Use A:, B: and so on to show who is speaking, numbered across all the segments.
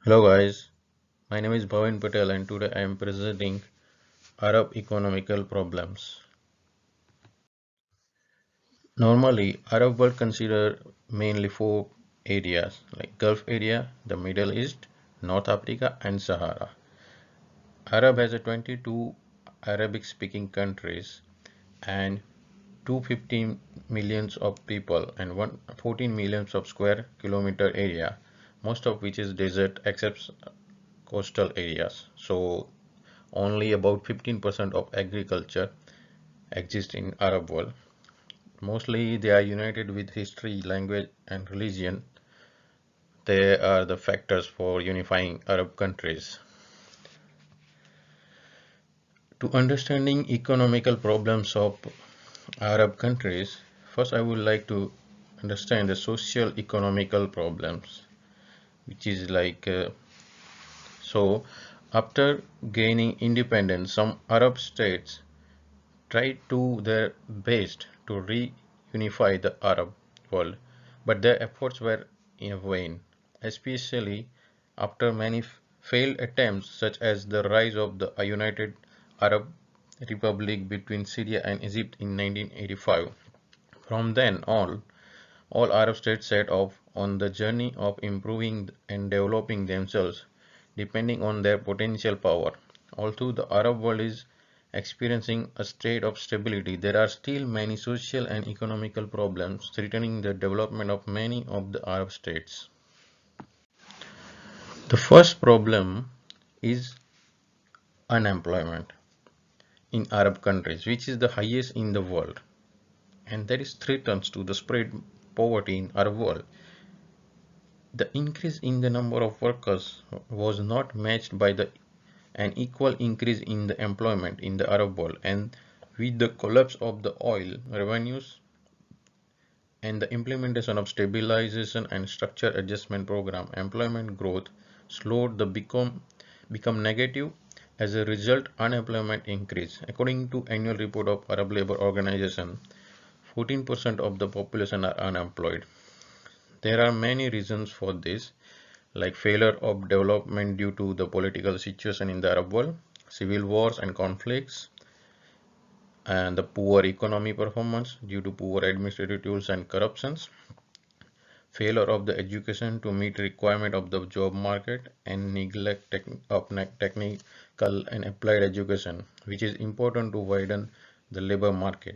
A: Hello guys, my name is Bhavin Patel and today I am presenting Arab economical problems. Normally, Arab world consider mainly four areas like Gulf area, the Middle East, North Africa and Sahara. Arab has a 22 Arabic speaking countries and 250 millions of people and 14 millions of square kilometer area, most of which is desert except coastal areas. So only about 15% of agriculture exists in Arab world. Mostly they are united with history, language and religion. They are the factors for unifying Arab countries. To understanding economical problems of Arab countries, first I would like to understand the social economical problems, which is so after gaining independence, some Arab states tried to their best to reunify the Arab world, but their efforts were in vain, especially after many failed attempts such as the rise of the United Arab Republic between Syria and Egypt in 1985. From then on, all Arab states set off on the journey of improving and developing themselves depending on their potential power. Although the Arab world is experiencing a state of stability, there are still many social and economical problems threatening the development of many of the Arab states. The first problem is unemployment in Arab countries, which is the highest in the world, and that is threatens to the spread poverty in Arab world. The increase in the number of workers was not matched by an equal increase in the employment in the Arab world, and with the collapse of the oil revenues and the implementation of stabilization and structure adjustment program, employment growth slowed the become negative. As a result, unemployment increased. According to annual report of Arab Labor Organization, 14% of the population are unemployed. There are many reasons for this, like failure of development due to the political situation in the Arab world, civil wars and conflicts, and the poor economy performance due to poor administrative tools and corruptions, failure of the education to meet requirement of the job market, and neglect of technical and applied education, which is important to widen the labor market.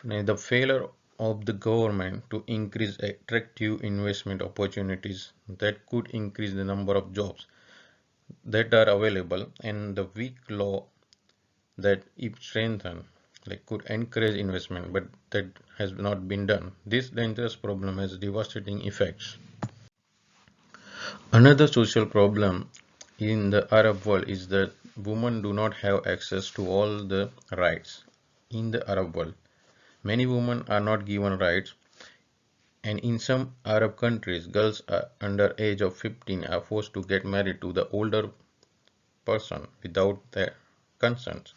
A: The failure of the government to increase attractive investment opportunities that could increase the number of jobs that are available, and the weak law that if strengthened could encourage investment, but that has not been done. This dangerous problem has devastating effects. Another social problem in the Arab world is that women do not have access to all the rights in the Arab world. Many women are not given rights, and in some Arab countries, girls under age of 15 are forced to get married to the older person without their consent.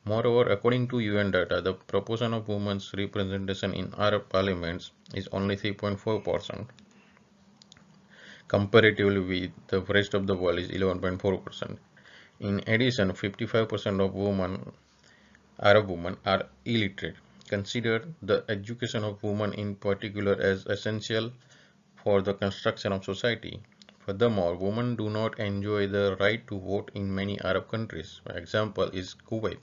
A: Moreover, according to UN data, the proportion of women's representation in Arab parliaments is only 3.4%. Comparatively with the rest of the world is 11.4%. In addition, 55% of Arab women are illiterate. Consider the education of women in particular as essential for the construction of society. Furthermore, women do not enjoy the right to vote in many Arab countries. For example is Kuwait.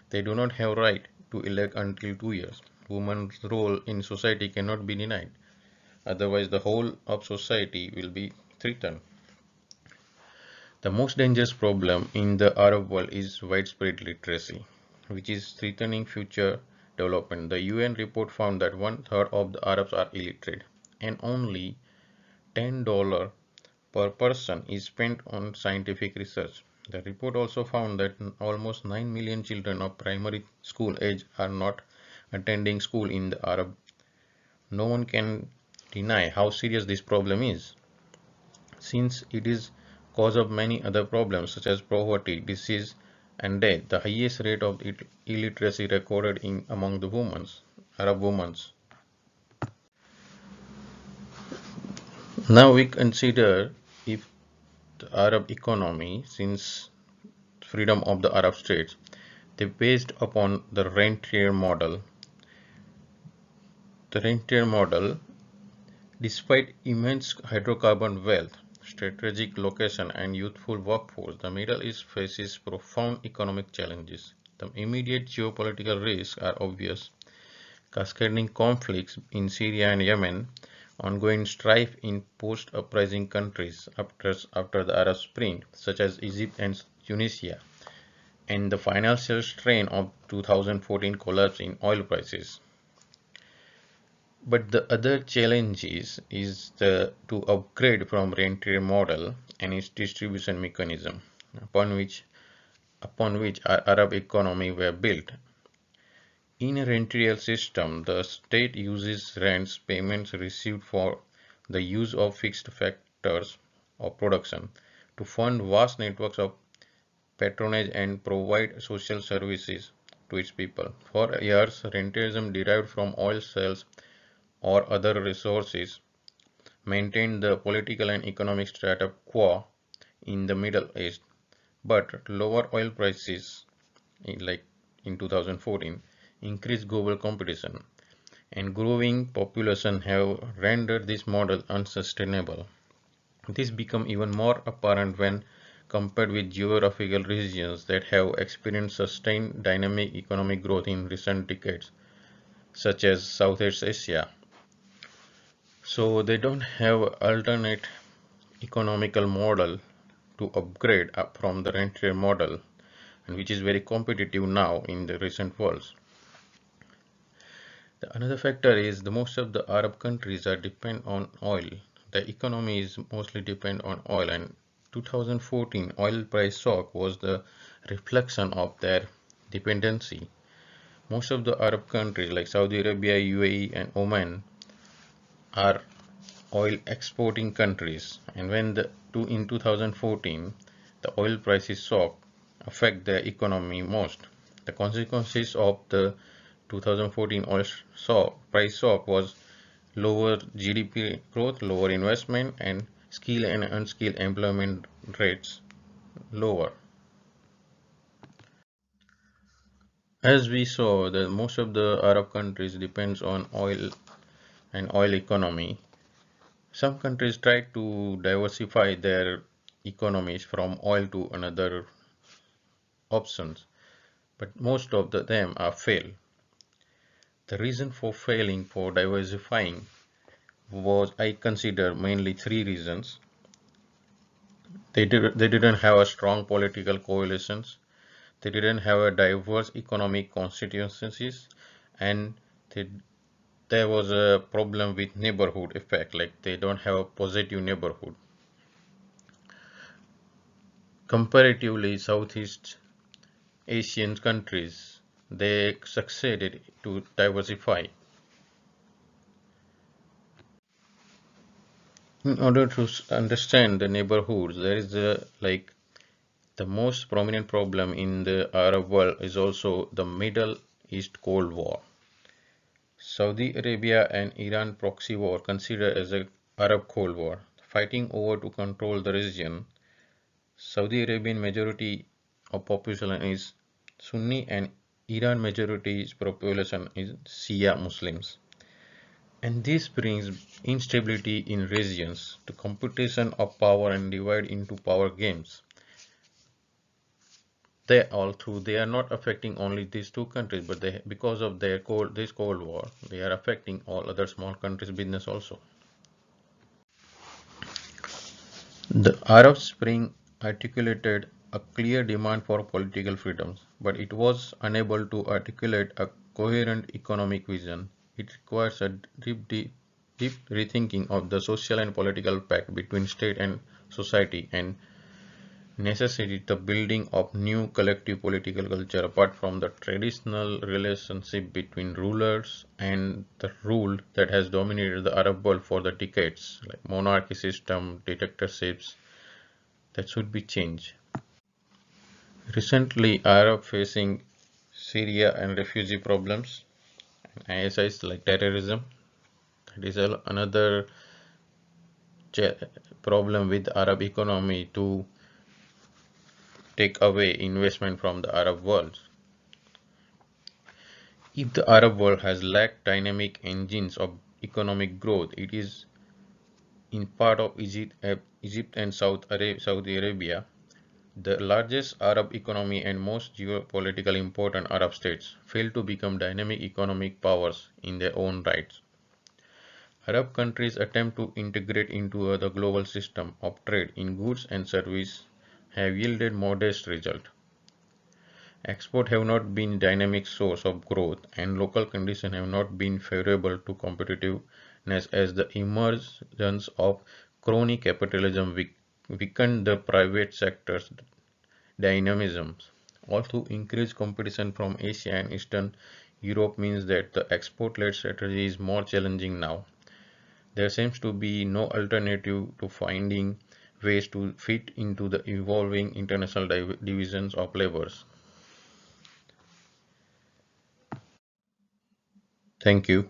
A: They do not have right to elect until 2 years. Women's role in society cannot be denied. Otherwise, the whole of society will be threatened. The most dangerous problem in the Arab world is widespread literacy, which is threatening future development. The UN report found that one third of the Arabs are illiterate, and only $10 per person is spent on scientific research. The report also found that almost 9 million children of primary school age are not attending school in the Arab. No one can deny how serious this problem is, since it is cause of many other problems such as poverty, disease, and death. The highest rate of illiteracy recorded in among the Arab women. Now we consider the Arab economy since freedom of the Arab states. They based upon the rentier model. The rentier model, despite immense hydrocarbon wealth, strategic location, and youthful workforce, the Middle East faces profound economic challenges. The immediate geopolitical risks are obvious: cascading conflicts in Syria and Yemen, ongoing strife in post-uprising countries after the Arab Spring, such as Egypt and Tunisia, and the financial strain of 2014 collapse in oil prices. But the other challenge to upgrade from rentier model and its distribution mechanism, upon which our Arab economy were built. In a rentier system, the state uses rents payments received for the use of fixed factors of production to fund vast networks of patronage and provide social services to its people. For years, rentierism derived from oil sales or other resources maintained the political and economic status quo in the Middle East, but lower oil prices, like in 2014, increased global competition, and growing population have rendered this model unsustainable. This becomes even more apparent when compared with geographical regions that have experienced sustained dynamic economic growth in recent decades, such as Southeast Asia. So they don't have alternate economical model to upgrade up from the rentier model, and which is very competitive now in the recent world. Another factor is the most of the Arab countries are depend on oil. The economy is mostly depend on oil, and 2014 oil price shock was the reflection of their dependency. Most of the Arab countries like Saudi Arabia, UAE, and Oman are oil exporting countries, and in 2014 the oil prices shock affect their economy most. The consequences of the 2014 price shock was lower GDP growth, lower investment, and skilled and unskilled employment rates lower. As we saw, that most of the Arab countries depends on oil and oil economy. Some countries try to diversify their economies from oil to another options, but most of them are fail. The reason for failing for diversifying was, I consider, mainly three reasons. They didn't have a strong political coalitions. They didn't have a diverse economic constituencies, and they, there was a problem with neighborhood effect. Like they don't have a positive neighborhood. Comparatively, Southeast Asian countries, they succeeded to diversify. In order to understand the neighborhoods, there is the most prominent problem in the Arab world is also the Middle East Cold War. Saudi Arabia and Iran proxy war considered as a Arab Cold War, fighting over to control the region. Saudi Arabian majority of population is Sunni and Iran majority population is Shia Muslims. And this brings instability in regions, the competition of power and divide into power games. They are not affecting only these two countries, but because of this Cold War, they are affecting all other small countries' business also. The Arab Spring articulated a clear demand for political freedoms, but it was unable to articulate a coherent economic vision. It requires a deep rethinking of the social and political pact between state and society, and necessitated the building of new collective political culture apart from the traditional relationship between rulers and the rule that has dominated the Arab world for the decades, like monarchy system, dictatorships, that should be changed. Recently, Arab facing Syria and refugee problems, and ISIS like terrorism. That is another problem with Arab economy to take away investment from the Arab world. If the Arab world has lacked dynamic engines of economic growth, it is in part of Egypt and Saudi Arabia, the largest Arab economy and most geopolitically important Arab states, failed to become dynamic economic powers in their own rights. Arab countries' attempt to integrate into the global system of trade in goods and services have yielded modest results. Exports have not been dynamic source of growth, and local conditions have not been favorable to competitiveness as the emergence of crony capitalism weakened the private sector's dynamism. Although increased competition from Asia and Eastern Europe means that the export-led strategy is more challenging now. There seems to be no alternative to finding ways to fit into the evolving international divisions of labors. Thank you.